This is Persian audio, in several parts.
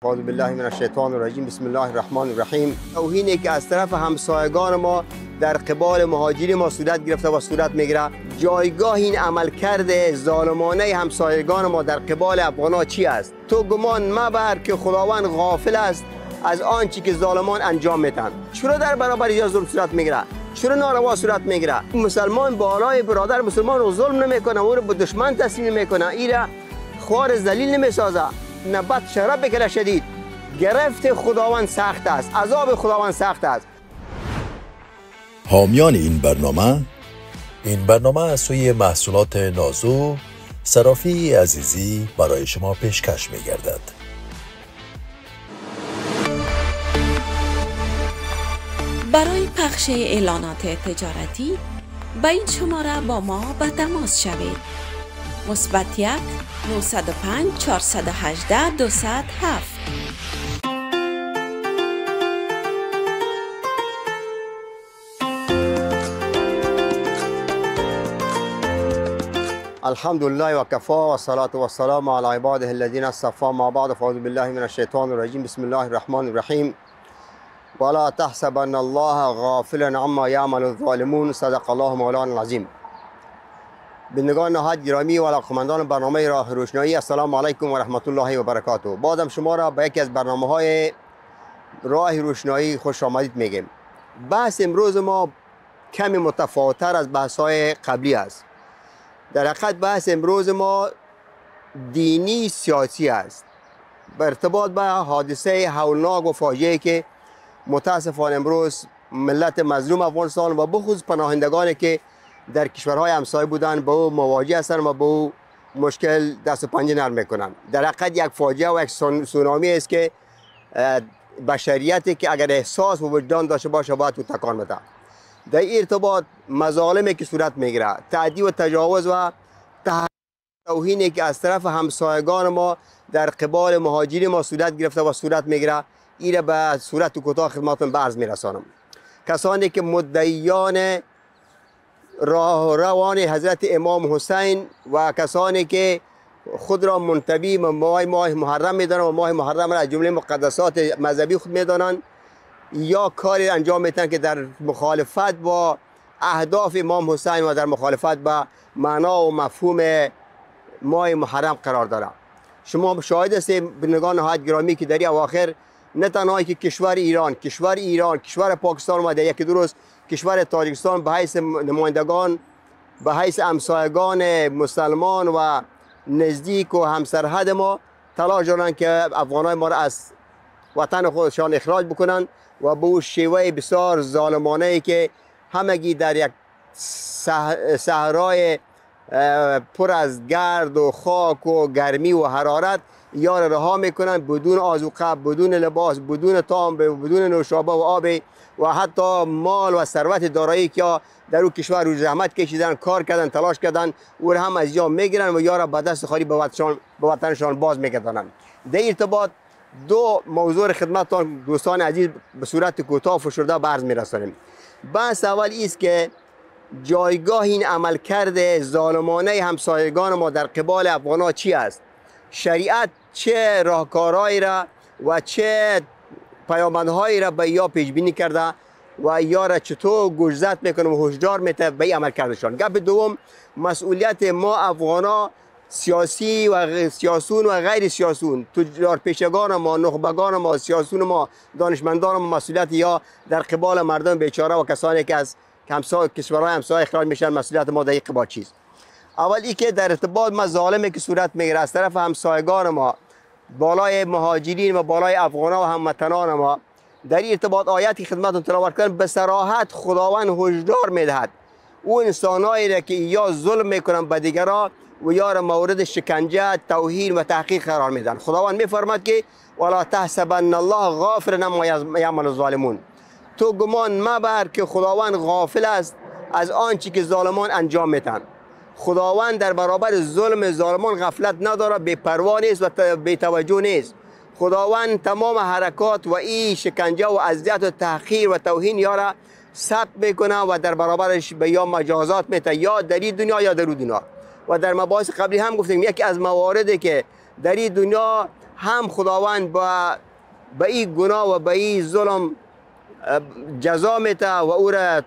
اعوذ بالله من الشیطان الرجیم. بسم الله الرحمن الرحیم. توهینی که از طرف همسایگان ما در قبال مهاجرین ما صورت گرفته و صورت میگیره، جایگاه این عملکرد ظالمانه همسایگان ما در قبال افغان‌ها چی است؟ تو گمان مبر که خداوند غافل است از آنچه که ظالمان انجام میدن. چرا در برابر یا ظلم صورت میگیره؟ چرا ناروا صورت میگیره؟ مسلمان بالای برادر مسلمان رو ظلم نمیکنه، او رو به دشمن تسلیم نمیکنه، ایرا خوار ذلیل نمیسازه. نبت شراب بکله شدید. گرفت خداوند سخت است، عذاب خداوند سخت است. حامیان این برنامه از سوی محصولات نازو صرافی عزیزی برای شما پیشکش می گردد. برای پخش اعلانات تجارتی به این شماره با ما به تماس شوید. +1 905 418 207. الحمد لله و کفا و الصلاة و السلام علی عباده الذین اصطفی. ما بعد فاعوذ بالله من الشیطان الرجیم. بسم الله الرحمن الرحیم. ولا تحسبن الله غافلا عما یعمل الظالمون. صدق الله مولانا العظیم. بینندگان نهایت گرامی و علاقه‌مندان برنامه راه روشنایی، السلام علیکم و رحمت الله و برکاته. بازم شما را به یکی از برنامه‌های راه روشنایی خوش آمدید میگیم. بحث امروز ما کمی متفاوت‌تر از بحث‌های قبلی است. در حقیقت بحث امروز ما دینی سیاسی است، به ارتباط به حادثه هولناک و فاجعه‌ای که متاسفانه امروز ملت مظلوم افغانستان و بخصوص پناهندگانی که در کشورهای همسایه بودن با او مواجه هستند و با او مشکل دست و پنجه نرم میکنند. در حقیقت یک فاجعه و یک سونامی است که بشریتی که اگر احساس و وجدان داشته باشه باید تو تکان بده. در این ارتباط مظالمی که صورت میگیره، تعدی و تجاوز و توهینی که از طرف همسایگان ما در قبال مهاجرین ما صورت گرفته و صورت میگیره، این را به صورت کوتاه خدمتتون به عرض میرسانم. کسانی که مدعیان راه روان حضرت امام حسین و کسانی که خود را منتبی ماه محرم میدانند و ماه محرم را از جمله مقدسات مذهبی خود میدانند، یا کاری انجام میدن که در مخالفت با اهداف امام حسین و در مخالفت با معنا و مفهوم ماه محرم قرار داره. شما شاهد هستید بینندگان نهایت گرامی که در این اواخر نه تنها که کشور ایران، کشور پاکستان و در یک روز کشور تاجیکستان به حیث نمایندگان، به حیث همسایگان مسلمان و نزدیک و همسرحد ما تلاش دارند که افغانای ما را از وطن خودشان اخراج بکنند و به شیوه بسیار ظالمانه ای که همگی در یک صحرای پر از گرد و خاک و گرمی و حرارت یار رها میکنن، بدون آذوقه، بدون لباس، بدون طعام، بدون نوشابه و آب و حتی مال و ثروت دارایی که در اون کشور روز زحمت کشیدن، کار کردن، تلاش کردن، او را هم از جا میگیرن و یارا به دست خالی به وطنشان باز میگردانند. در ارتباط دو موضوع خدمتتان دوستان عزیز به صورت کوتاه و فشرده به عرض میرسانیم. بحث اول است که جایگاه این عملکرد ظالمانه همسایگان ما در قبال افغان‌ها چی است؟ شریعت چه راهکارهایی را و چه پیامدهایی را به یا پیش بینی کرده و یا را چطور گوشزد میکنه و هشدار میده به این عملکردشان. گپ دوم، مسئولیت ما افغان‌ها، سیاسی و سیاسون و غیر سیاسون، تجار پیشگان ما، نخبگان ما، سیاسون ما، دانشمندان ما، مسئولیت یا در قبال مردم بیچاره و کسانی که از کشورهای همسایه اخراج میشن، مسئولیت ما در این قبال چیست؟ اولی که در ارتباط مظالمی که صورت میگیره از طرف همسایگان ما بالای مهاجرین و بالای افغان‌ها و هموطنان ما، در این ارتباط آیاتی خدمتتون تلاوت کردم، به صراحت خداوند هشدار میدهد او انسانایی را که یا ظلم میکنن به دیگران و یا را مورد شکنجه، توهین و تحقیر قرار میدن. خداوند میفرماد که ولا تحسبن الله غافلا عما یعمل الظالمون. تو گمان مبر که خداوند غافل است از آنچه که ظالمان انجام میدن. خداوند در برابر ظلم ظالمان غفلت نداره، بی‌پروا نیست و بی‌توجه نیست. خداوند تمام حرکات و این شکنجه و اذیت و تحقیر و توهین یارا ثبت میکنه و در برابرش به یا مجازات میده، یا در این دنیا یا در اون دنیا. و در مباحث قبلی هم گفتیم یکی از مواردی که در این دنیا هم خداوند به این گناه و به این ظلم جزا میده و او را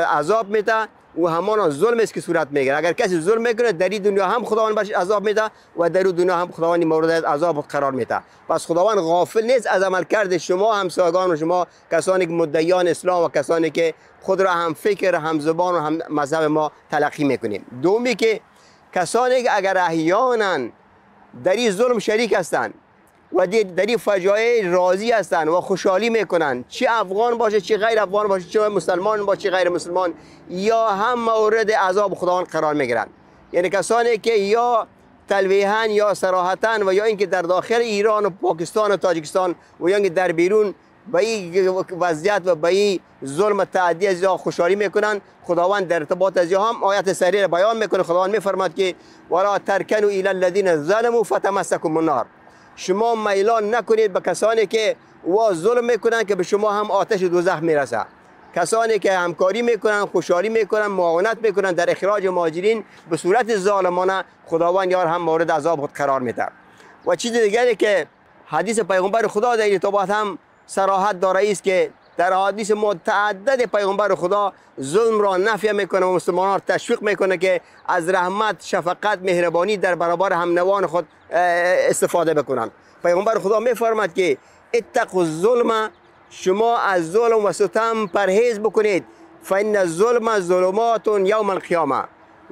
عذاب میده و همان ظلم است که صورت میگیره. اگر کسی ظلم میکنه در این دنیا هم خداوند برش عذاب میده و در اون دنیا هم خداوند مورد عذاب قرار میده. پس خداوند غافل نیست از عملکرد شما همسایگان و شما کسانی که مدعیان اسلام و کسانی که خود را هم فکر هم زبان و هم مذهب ما تلقی میکنیم. دومی که کسانی که اگر احیانا در این ظلم شریک هستند و در این فجایع راضی هستند و خوشحالی میکنند، چه افغان باشه چه غیر افغان باشه، چه مسلمان باشه چه غیر مسلمان، یا هم مورد عذاب خداوند قرار میگیرند. یعنی کسانی که یا تلویحاً یا صراحتاً و یا اینکه در داخل ایران و پاکستان و تاجیکستان و یا اینکه در بیرون به این وضعیت و به این ظلم و تعدی از یا خوشحالی میکنند، خداوند در ارتباط از هم آیت سریع بیان میکنه. خداوند میفرماد که ولا ترکنوا الی الذین ظلموا فتمسکم النار، شما میلان نکنید به کسانی که ظلم میکنن که به شما هم آتش دوزخ میرسه. کسانی که همکاری میکنن، خوشحالی میکنن، معاونت میکنن در اخراج مهاجرین به صورت ظالمانه، خداوند یار هم مورد عذاب خود قرار میده. و چیز دیگری که حدیث پیغمبر خدا در این ارتباط هم صراحت داره است که در حدیث متعدد پیغمبر خدا ظلم را نفی میکنه و مسلمانان را تشویق میکنه که از رحمت، شفقت، مهربانی در برابر هم نوان خود استفاده بکنند. پیغمبر خدا میفرماد که اتقوا الظلم، شما از ظلم و ستم پرهیز بکنید، فان الظلم ظلمات یوم القیامه،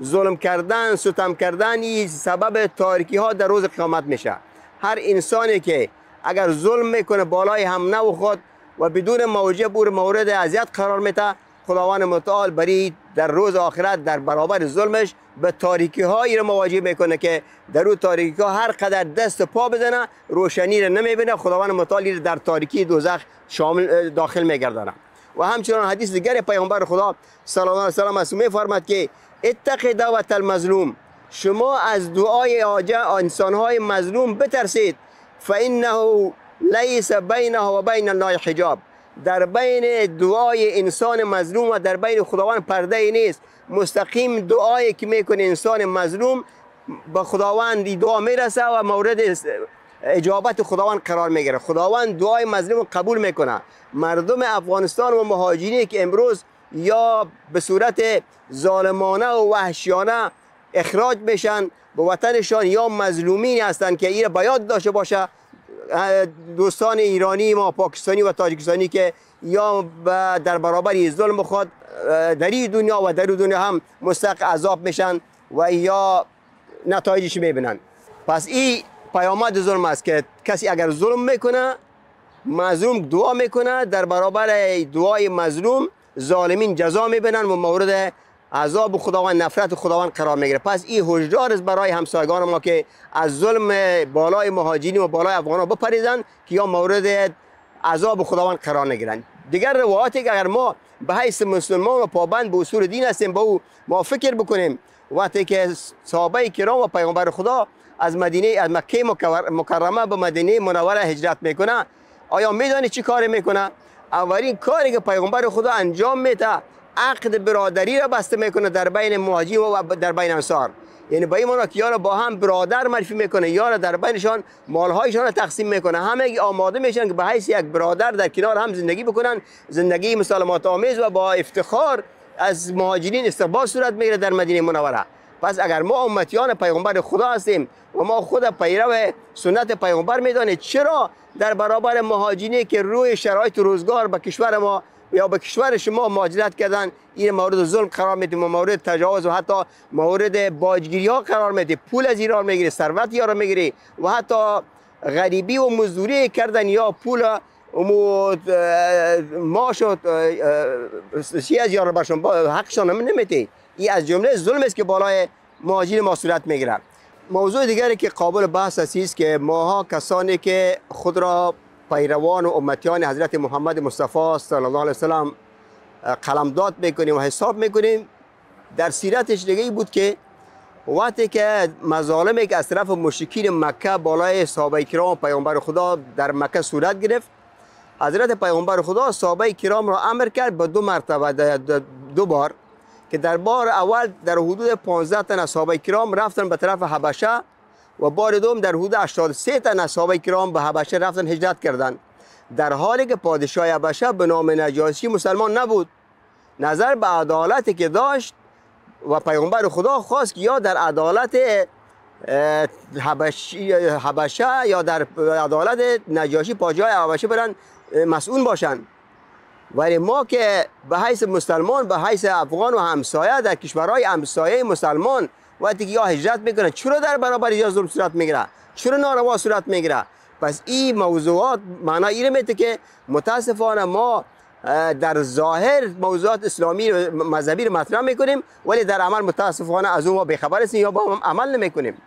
ظلم کردن، ستم کردن این سبب تاریکی ها در روز قیامت میشه. هر انسانی که اگر ظلم میکنه بالای هم نو خود و بدون موجب او مورد اذیت قرار میده، خداوند متعال بری در روز آخرت در برابر ظلمش به تاریکی هایی را مواجه میکنه که در اون تاریکی ها هر قدر دست پا بزنه روشنی را نمیبینه. خداوند متعال در تاریکی دوزخ شامل داخل میگردانه. و همچنان حدیث دیگر پیغمبر خدا صلی الله علیه و آله میفرماد که اتق دعوت المظلوم، شما از دعای انسان های مظلوم بترسید، فانه لیس بینه و بین الله حجاب، در بین دعای انسان مظلوم و در بین خداوند پرده ای نیست. مستقیم دعایی که میکنه انسان مظلوم به خداوند دعا میرسه و مورد اجابت خداوند قرار میگیره. خداوند دعای مظلوم قبول میکنه. مردم افغانستان و مهاجرینی که امروز یا به صورت ظالمانه و وحشیانه اخراج میشن به وطنشان یا مظلومین هستند که این باید داشته باشه دوستان ایرانی ما، پاکستانی و تاجیکستانی که یا در برابر ظلم خود در این دنیا و در دنیا هم مستحق عذاب میشن و یا نتایجش میبینن. پس این پیامد ظلم است که کسی اگر ظلم میکنه، مظلوم دعا میکنه، در برابر دعای مظلوم ظالمین جزا میبینن و مورد عذاب خداوند، نفرت خداوند قرار میگیره. پس این هشدار است برای همسایگان ما که از ظلم بالای مهاجرین و بالای افغانان بپریزن که یا مورد عذاب خداوند قرار نگیرن. دیگر روایاتی که اگر ما به حیث مسلمان و پابند به اصول دین هستیم با او ما فکر بکنیم، وقتی که صحابه کرام و پیغمبر خدا از مکه مکرمه به مدینه منوره هجرت میکنه، آیا میدانی چی کاری میکنه؟ اولین کاری که پیغمبر خدا انجام میده عقد برادری را بسته میکنه در بین مهاجرین و در بین انصار. یعنی به این معنی که یارا با هم برادر معرفی میکنه، یارا در بینشان مالهایشان را تقسیم میکنه، همه آماده میشن که به حیث یک برادر در کنار هم زندگی بکنن، زندگی مسالمت آمیز و با افتخار از مهاجرین استقبال صورت میگیره در مدینه منوره. پس اگر ما امتیان پیغمبر خدا هستیم و ما خود پیرو سنت پیغمبر میدانیم، چرا در برابر مهاجرینی که روی شرایط روزگار به کشور ما یا به کشور شما مهاجرت کردن این مورد ظلم قرار میدیم و مورد تجاوز و حتی مورد باجگیری ها قرار میدیم، پول از ایران میگیری، ثروت یارو میگیری و حتی غریبی و مزدوری کردن یا پول معاش و چی از یارو برشون حقشان نمیدی. این از جمله ظلم است که بالای مهاجرین ما صورت میگیره. موضوع دیگری که قابل بحث است که ماها کسانی که خود را پیروان و امتیان حضرت محمد مصطفی صلی الله علیه وسلم قلمداد میکنیم و حساب میکنیم، در سیرتش دیگه ای بود که وقتی که مظالمی که از طرف مشرکین مکه بالای صحابه کرام پیامبر خدا در مکه صورت گرفت، حضرت پیامبر خدا صحابه کرام را امر کرد به 2 مرتبه، 2 بار، که در بار اول در حدود 15 تن از صحابه کرام رفتن به طرف حبشه و بار دوم در حدود 83 تن از صحابه کرام به حبشه رفتن هجرت کردند، در حالی که پادشاه حبشه به نام نجاشی مسلمان نبود. نظر به عدالتی که داشت و پیامبر خدا خواست که یا در عدالت حبشه یا در عدالت نجاشی پادشاه حبشه برن مسئول باشن. ولی ما که به حیث مسلمان، به حیث افغان و همسایه در کشورهای همسایه مسلمان وقتی که یا هجرت میکنه، چرا در برابر یا ظلم صورت میگیره، چرا ناروا صورت میگیره؟ پس این موضوعات معنی اینه میده که متاسفانه ما در ظاهر موضوعات اسلامی مذهبی رو مطرح میکنیم، ولی در عمل متاسفانه از اون ما بیخبر هستیم یا با هم عمل نمیکنیم.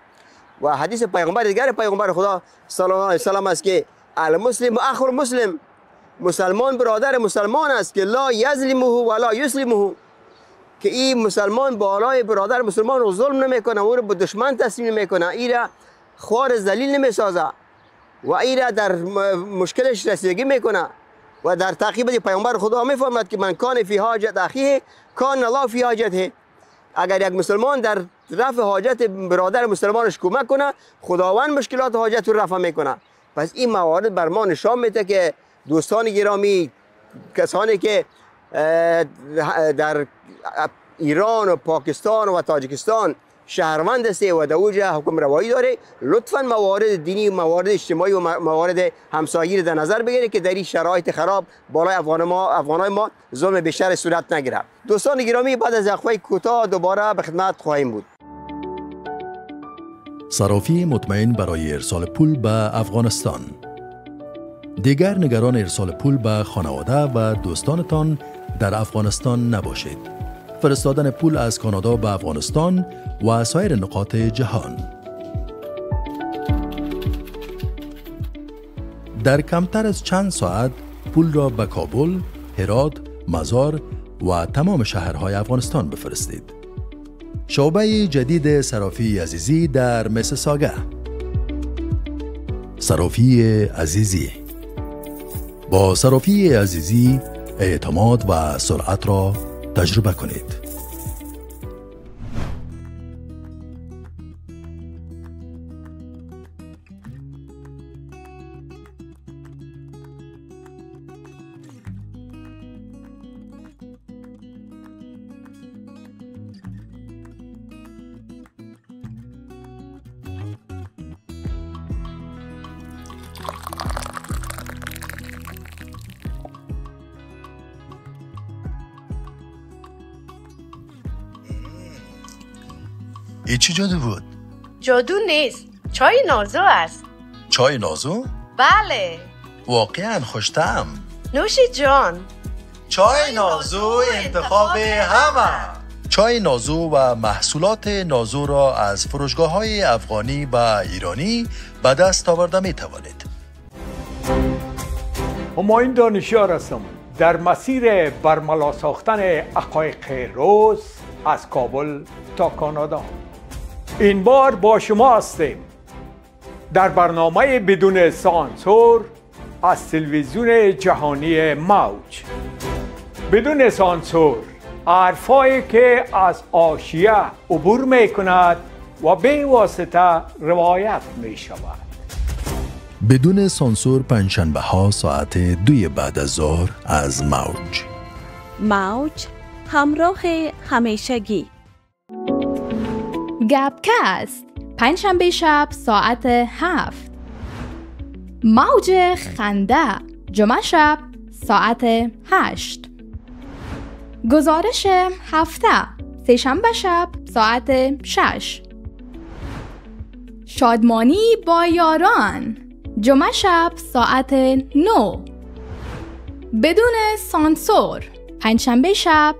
و حدیث پیغمبر دیگر پیغمبر خدا صلی الله علیه و سلم است که المسلم اخو المسلم، مسلمان برادر مسلمان است که لا یظلمه ولا یسلمه، که این مسلمان بالای برادر مسلمان رو ظلم نمیکنه، او رو به دشمن تسلیم نمیکنه، این را خوار ذلیل نمیسازه و این را در مشکلش رسیدگی میکنه. و در تعقیب پیامبر خدا میفرماید که من کان فی حاجت اخیه کان الله فی حاجته، اگر یک مسلمان در رفع حاجت برادر مسلمانش کمک کنه، خداوند مشکلات حاجت رو رفع میکنه. پس این موارد بر ما نشان میده که دوستان گرامی، کسانی که در ایران و پاکستان و تاجیکستان شهروند است و در اوجه حکم روایی داره، لطفاً موارد دینی، موارد اجتماعی و موارد همسایگی در نظر بگیرید که در این شرایط خراب بالای افغانای ما ظلم بیشتر صورت نگیره. دوستان گرامی، بعد از وقفه کوتاه دوباره به خدمت خواهیم بود. صرافی مطمئن برای ارسال پول به افغانستان. دیگر نگران ارسال پول به خانواده و دوستانتان در افغانستان نباشید. فرستادن پول از کانادا به افغانستان و سایر نقاط جهان در کمتر از چند ساعت پول را به کابل، هرات، مزار و تمام شهرهای افغانستان بفرستید. شعبه جدید صرافی عزیزی در میسیساگا. صرافی عزیزی. با صرافی عزیزی اعتماد و سرعت را تجربه کنید. این چی جادو بود؟ جادو نیست، چای نازو است. چای نازو؟ بله. واقعا خوش‌طعم. نوش جان. چای نازو انتخاب همه. چای نازو و محصولات نازو را از فروشگاه‌های افغانی و ایرانی به دست آورده می‌توانید. همایون دانشیار هستم، در مسیر برملا ساختن حقایق روز از کابل تا کانادا. این بار با شما هستیم در برنامه بدون سانسور از تلویزیون جهانی موج. بدون سانسور، حرفایی که از حاشیه عبور می کند و به واسطه روایت می شود. بدون سانسور پنجشنبه ها ساعت 2 بعد از ظهر از موج. موج همراه همیشگی. گپکست پنجشنبه شب ساعت 7. موج خنده جمعه شب ساعت 8. گزارش هفته سه‌شنبه شب ساعت 6. شادمانی با یاران جمعه شب ساعت 9. بدون سانسور پنجشنبه شب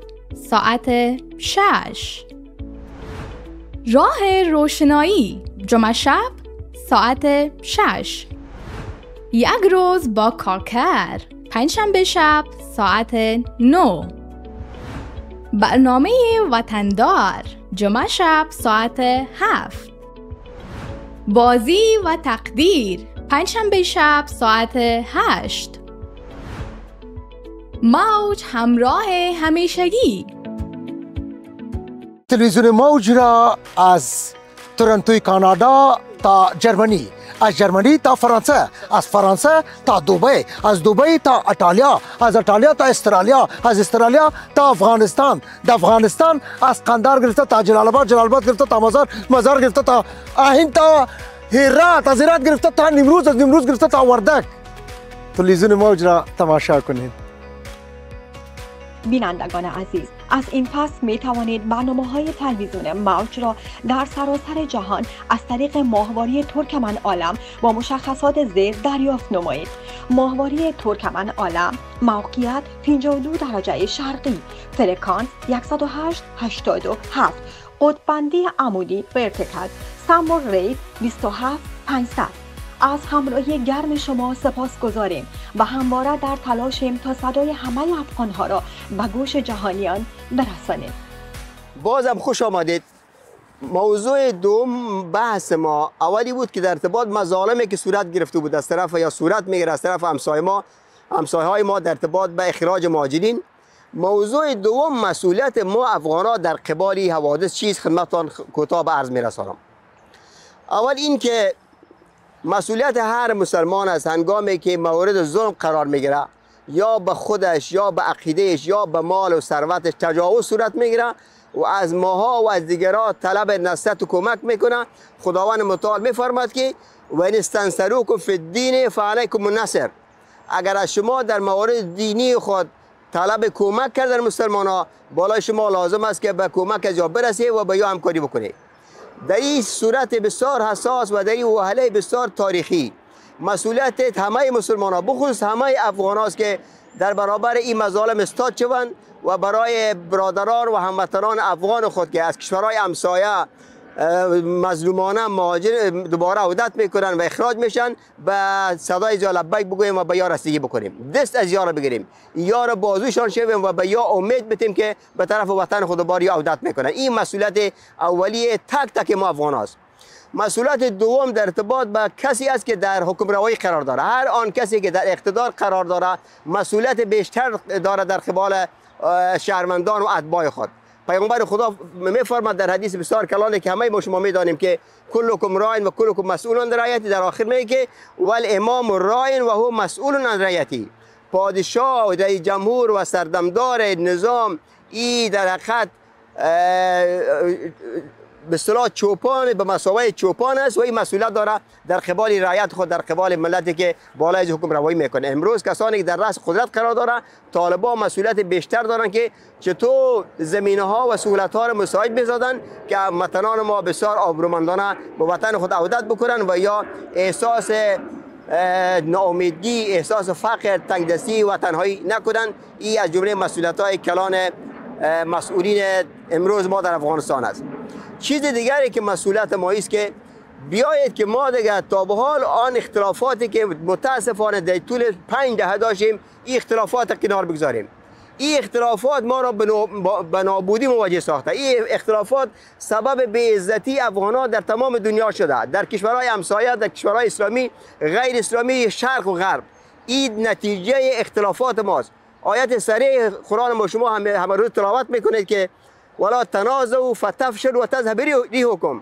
ساعت 6. راه روشنایی جمعه شب ساعت 6. یک روز با کارکر پنجشنبه شب ساعت 9. برنامه وطندار جمعه شب ساعت 7. بازی و تقدیر پنجشنبه شب ساعت 8. موج همراه همیشگی. تلویزیون موج را از تورنتوی کانادا تا جرمنی، از جرمنی تا فرانسه، از فرانسه تا دبی، از دبی تا ایتالیا، از ایتالیا تا استرالیا، از استرالیا تا افغانستان، در افغانستان از قندهار گرفته تا جلال آباد، جلال آباد گرفته تا مزار، مزار گرفته تا هند، تا هرات، از هرات گرفته تا نیمروز، از نیمروز گرفته تا وردک. تلویزیون موج را تماشا کنید. بینندگان عزیز، از این پس می توانید برنامه‌های تلویزیون موج را در سراسر جهان از طریق ماهواره ترکمن عالم با مشخصات زیر دریافت نمایید. ماهواره ترکمن عالم، موقعیت 52 درجه شرقی، فرکانس 108.87، قطب‌بندی عمودی ورتیکال، سمبل ریت 27500. از همراهی گرم شما سپاس گذاریم و همواره در تلاشیم تا صدای همه افغانها را به گوش جهانیان برسانیم. بازم خوش آمدید. موضوع دوم بحث ما اولی بود که در ارتباط مظالمی که صورت گرفته بود از طرف یا صورت میگیره از طرف همسایه های ما در ارتباط به اخراج مهاجرین. موضوع دوم مسئولیت ما افغان‌ها در قبال حوادث چیز خدمتتان کوتاه به عرض میرسانم. اول این که مسئولیت هر مسلمان است هنگامی که مورد ظلم قرار میگیره یا به خودش یا به عقیدهش یا به مال و ثروتش تجاوز صورت میگیره و از ماها و از دیگران طلب نصرت و کمک میکنه، خداوند متعال میفرماد که و ان استنصروکم فی الدین فعلیکم النصر. اگر از شما در موارد دینی خود طلب کمک کردن مسلمان ها، بالای شما لازم است که به کمک از جا برسید و به یا همکاری بکنید. در این صورت بسیار حساس و در این وهله بسیار تاریخی مسئولیت همه مسلمان ها بخصوص همه افغان است که در برابر این مظالم استاد شوند و برای برادران و هموطنان افغان خود که از کشورهای همسایه مظلومانه مهاجر دوباره عودت میکنن و اخراج میشن به صدای جا لبیک بگوییم و به یا رسیدگی بکنیم، دست از یار بگیریم، یار بازوشان شویم و به یا امید بتیم که به طرف وطن خود دوباره عودت میکنن. این مسئولیت اولیه تک تک ما افغان است. مسئولیت دوم در ارتباط به کسی است که در حکم روایی قرار داره. هر آن کسی که در اقتدار قرار داره مسئولیت بیشتر داره در قبال شهروندان و اتباع خود. پیامبر خدا میفرماد در حدیث بسیار کلانی که همه ما شما میدانیم که کلکم راین و کلکم مسئول عن رعیتی، در آخر میگه که والامام راین و هو مسئول عن رعیتی. پادشاه و رئیس جمهور و سردمدار نظام این در حقیقت به اصطلاح چوپان به مسابقه چوپان است و این مسئولیت داره در قبال رعیت خود، در قبال ملتی که بالای حکم روایی میکنه. امروز کسانی که در رأس قدرت قرار داره طالبان مسئولیت بیشتر دارن که چطور زمینه ها و سهولت ها را مساعد بسازن که وطنان ما بسیار آبرومندانه به وطن خود عودت بکنن و یا احساس ناامیدی، احساس فقر، تنگدستی و تنهایی نکنن. این از جمله مسئولیت های کلان مسئولین امروز ما در افغانستان است. چیز دیگری که مسئولیت ما است که بیایید که ما دیگه تا به حال آن اختلافاتی که متاسفانه در طول 5 دهه داشتیم این اختلافات کنار بگذاریم. این اختلافات ما را به نابودی مواجه ساخته. این اختلافات سبب بی‌عزتی افغان‌ها در تمام دنیا شده، در کشورهای همسایه، در کشورهای اسلامی، غیر اسلامی، شرق و غرب. این نتیجه اختلافات ماست. آیت صریح قرآن ما شما همه روز تلاوت میکنید که ولا تنازعوا فتفشلوا و تذهب ریحکم.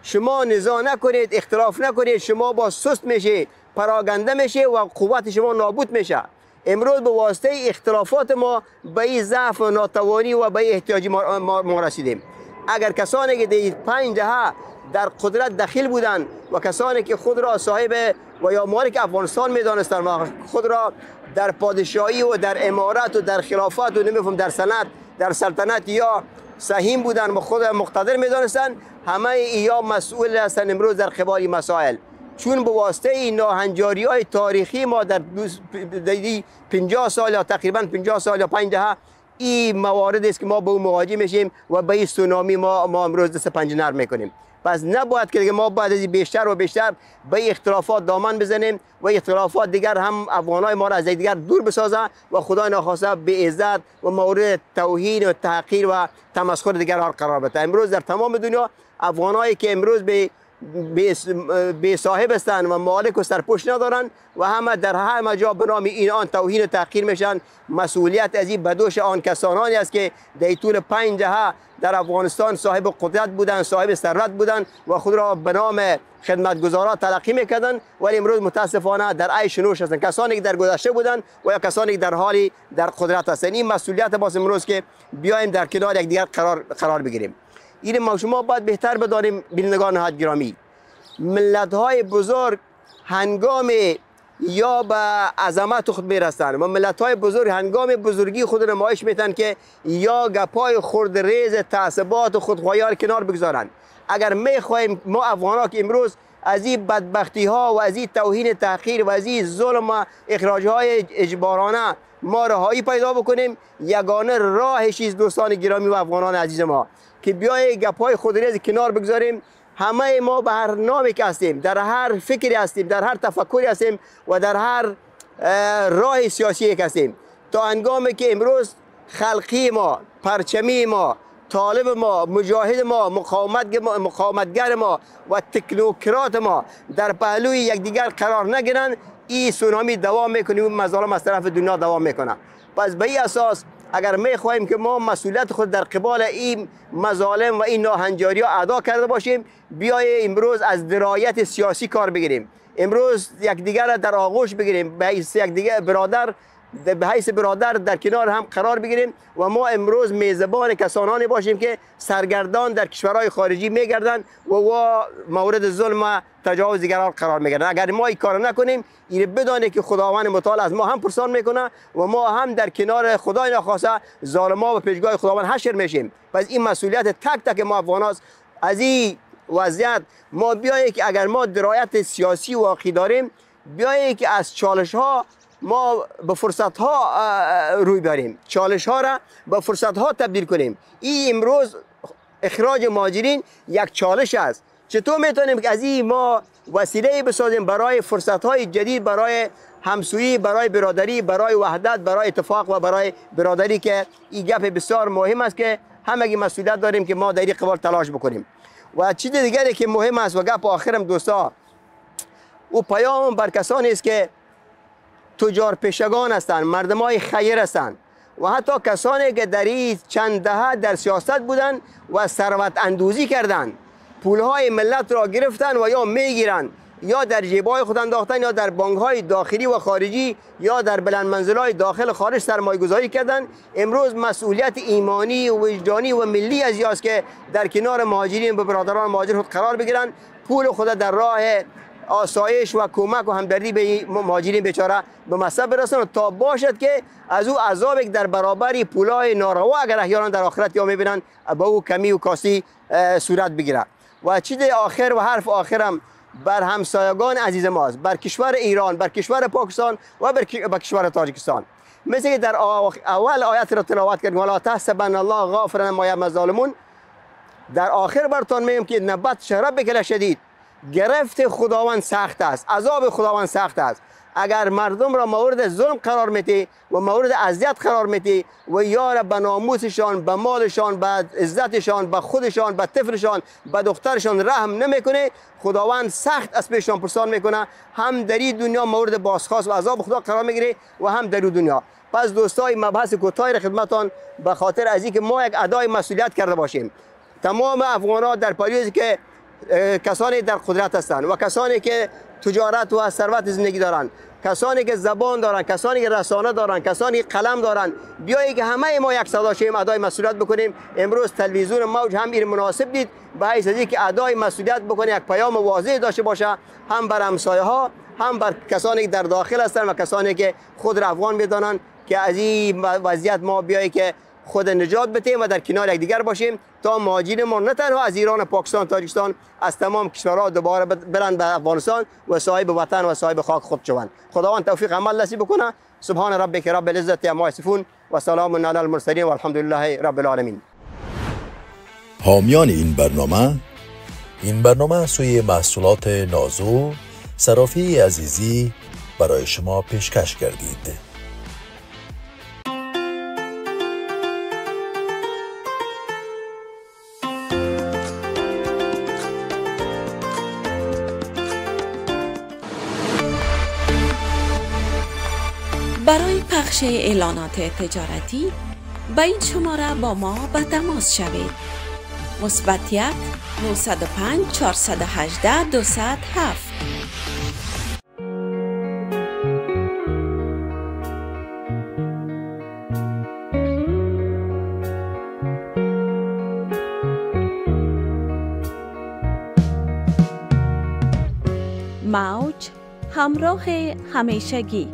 شما نزاع نکنید، اختلاف نکنید، شما با سست میشه، پراگنده میشه و قوت شما نابود میشه. امروز به واسطه اختلافات ما به این ضعف و ناتوانی و به این احتیاجی ما رسیدیم. اگر کسانی که در 5 دهه در قدرت دخیل بودند و کسانی که خود را صاحب و یا مالک افغانستان میدانستند و خود را در پادشاهی و در امارت و در خلافت و نمیفهم در سلطنت یا سهیم بودن و خود مقتدر میدانستند، همه اینا مسئول هستند امروز در قبال مسائل. چون به واسطه این ناهنجاری های تاریخی ما در 50 سال یا تقریبا 50 سال یا 5 دهه این موارد است که ما به اون مواجه میشیم و به این سونامی ما امروز دست پنجه نرم میکنیم. پس نباید که ما بعد از بیشتر و بیشتر به اختلافات دامن بزنیم و اختلافات دیگر هم افغانای ما را از دیگر دور بسازه و خدای ناخواسته به عزت و مورد توهین و تحقیر و تمسخر دیگر قرار بده. امروز در تمام دنیا افغانایی که امروز به بی صاحب هستند و مالک و سرپوش ندارن و همه در همه جا به نام این آن توهین و تحقیر میشن. مسئولیت از این بدوش آن کسانی است که در طول 5 دهه در افغانستان صاحب قدرت بودند، صاحب ثروت بودند و خود را به نام خدمتگزارا تلقی میکردند، ولی امروز متاسفانه در عیش نوش هستند. کسانی که در گذشته بودند و یا کسانی که در حالی در قدرت هستند. این مسئولیت باز امروز که بیایم در کنار یکدیگر قرار بگیریم. این ما شما باید بهتر بدانیم بینندگان نهایت گرامی، ملت‌های بزرگ هنگام یا به عظمت خود میرسند و ملت‌های بزرگ هنگام بزرگی خود نمایش میتن که یا گپای خرد ریز تعصبات و خودخواهی کنار بگذارند. اگر میخواهیم ما افغان‌ها که امروز از این بدبختی ها و از این توهین تحقیر و از این ظلم و اخراج های اجبارانه ما رهایی پیدا بکنیم، یگانه راهش است دوستان گرامی و افغانان عزیز ما که بیای گپ‌های خودریز کنار بگذاریم. همه ما به هر نامی که هستیم، در هر فکری هستیم، در هر تفکری هستیم و در هر راه سیاسی که هستیم، تا هنگامی که امروز خلقی ما، پرچمی ما، طالب ما، مجاهد ما، مقاومتگر ما و تکنوکرات ما در پهلوی یکدیگر قرار نگیرند، این سونامی دوام میکنه و مظالم از طرف دنیا دوام میکنه. پس به این اساس اگر میخواهیم که ما مسئولیت خود در قبال این مظالم و این ناهنجاری ها ادا کرده باشیم، بیایید امروز از درایت سیاسی کار بگیریم. امروز یکدیگر را در آغوش بگیریم، به حیث یکدیگر برادر در کنار هم قرار بگیریم و ما امروز میزبان کسانی باشیم که سرگردان در کشورهای خارجی میگردند و مورد ظلم و تجاوز دیگران قرار میگیرند. اگر ما این کار نکنیم، این بدانید که خداوند متعال از ما هم پرسان میکنه و ما هم در کنار خدای ناخواسته ظالما و پیشگاه خداوند حشر میشیم. پس این مسئولیت تک تک ما افغاناست. از این وضعیت ما بیایید که اگر ما درایت سیاسی واقعی داریم، بیایید که از چالش ها ما به فرصت ها روی بریم، چالش ها را به فرصت ها تبدیل کنیم. این امروز اخراج مهاجرین یک چالش است. چطور میتونیم که از این ما وسیله بسازیم برای فرصت های جدید، برای همسویی، برای برادری، برای وحدت، برای اتفاق و برای برادری، که این گپ بسیار مهم است که همگی مسئولیت داریم که ما در این قبال تلاش بکنیم. و چیز دیگری که مهم است و گپ آخرم دوستا، او پیام بر کسانی است که تجار پیشگان هستند، مردمای خیر هستند و حتی کسانی که در این چند دهه در سیاست بودند و ثروت اندوزی کردند، پولهای ملت را گرفتند و یا میگیرند یا در جیبای خود انداختند یا در بانک‌های داخلی و خارجی یا در بلند منزل‌های داخل و خارج سرمایه‌گذاری کردند. امروز مسئولیت ایمانی و وجدانی و ملی از است که در کنار مهاجرین و برادران مهاجر خود قرار بگیرند، پول خود در راه آسایش و کمک و همدردی به مهاجرین بیچاره به مصرف برسانند تا باشد که از او عذاب در برابر پولای ناروا اگر احیانا در آخرت یا میبینند به او کمی و کاسی صورت بگیره. و چیز آخر و حرف آخرم بر همسایگان عزیز ماست، بر کشور ایران، بر کشور پاکستان و بر کشور تاجیکستان. مثل که در اول آیت را تلاوت کردیم، ولا تحسبن الله غافلا ما یعمل الظالمون، در آخر برتان میگم که نبت ربک شدید، گرفت خداوند سخت است، عذاب خداوند سخت است. اگر مردم را مورد ظلم قرار میدی و مورد اذیت قرار میدی و یا به ناموسشان، به مالشان، به عزتشان، به خودشان، به طفلشان، به دخترشان رحم نمیکنه، خداوند سخت از پیششان پرسان میکنه، هم در این دنیا مورد بازخواست و عذاب خدا قرار میگیره و هم در دنیا. پس دوستای مبحث کوتاهی را خدمتتان به خاطر از اینکه ما یک ادای مسئولیت کرده باشیم، تمام افغان‌ها در پاریس که کسانی در قدرت هستند و کسانی که تجارت و ثروت زندگی دارند، کسانی که زبان دارند، کسانی که رسانه دارند، کسانی که قلم دارند، بیایید که همه ما یک صدا شیم، ادای مسئولیت بکنیم. امروز تلویزیون موج هم این مناسب دید به حیث از اینکه ادای مسئولیت بکنه، یک پیام واضح داشته باشه، هم بر همسایه ها، هم بر کسانی که در داخل هستند و کسانی که خود را افغان میدانند، که از این وضعیت ما بیایید که خود نجات بدهیم و در کنار یکدیگر باشیم تا مهاجرین ما نه تنها از ایران، پاکستان، تاجیکستان، از تمام کشورها دوباره برند به افغانستان و صاحب وطن و صاحب خاک خود شوند. خداوند توفیق عمل نصیب بکنه. سبحان ربک رب العزة عما یصفون و سلام علی المرسلین و الحمد لله رب العالمین. حامیان این برنامه سوی محصولات نازو صرافی عزیزی برای شما پیشکش گردید. برای پخش اعلانات تجارتی به این شماره با ما به تماس شوید. +1 905 418 207. موج همراه همیشگی.